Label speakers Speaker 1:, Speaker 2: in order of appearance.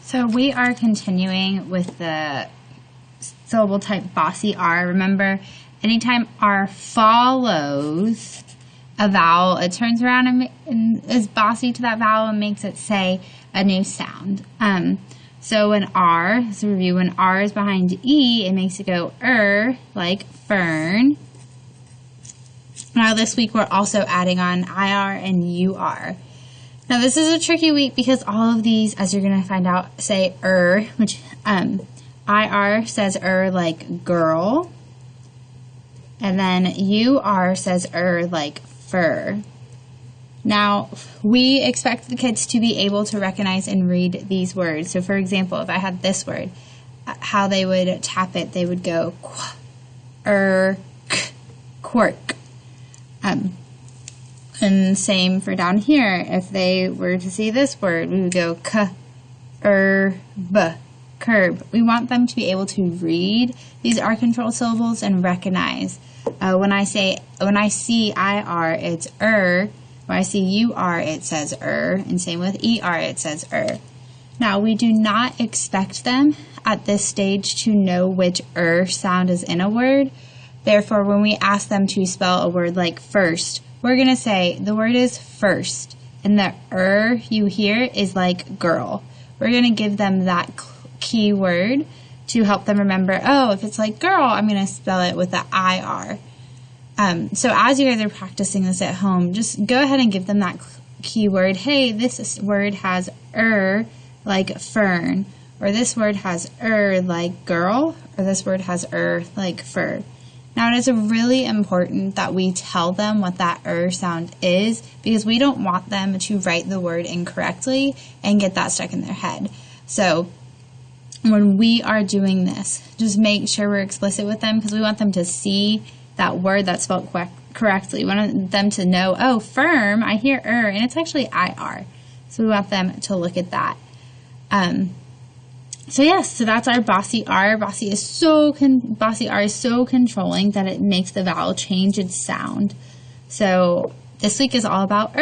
Speaker 1: So we are continuing with the syllable type bossy R. Remember, anytime R follows a vowel, it turns around and is bossy to that vowel and makes it say a new sound. So when R, let's review, when R is behind E, it makes it go like fern. Now this week we're also adding on IR and UR. Now this is a tricky week because all of these, as you're going to find out, say which IR says like girl, and then UR says like fur. Now we expect the kids to be able to recognize and read these words. So for example, if I had this word, how they would tap it, they would go quirk. And same for down here. If they were to see this word, we would go curb. We want them to be able to read these R control syllables and recognize. When I see IR, it's When I see UR, it says and same with ER, it says Now, we do not expect them at this stage to know which sound is in a word. Therefore, when we ask them to spell a word like first, we're going to say the word is first, and the you hear is like girl. We're going to give them that key word to help them remember, oh, if it's like girl, I'm going to spell it with the IR. So as you guys are practicing this at home, just go ahead and give them that key word. Hey, this word has like fern, or this word has like girl, or this word has like fur. Now, it is really important that we tell them what that sound is, because we don't want them to write the word incorrectly and get that stuck in their head. So when we are doing this, just make sure we're explicit with them, because we want them to see that word that's spelled correctly. We want them to know, oh, firm, I hear and it's actually IR. So we want them to look at that. So yes, so that's our bossy R. Bossy R is so controlling that it makes the vowel change its sound. So this week is all about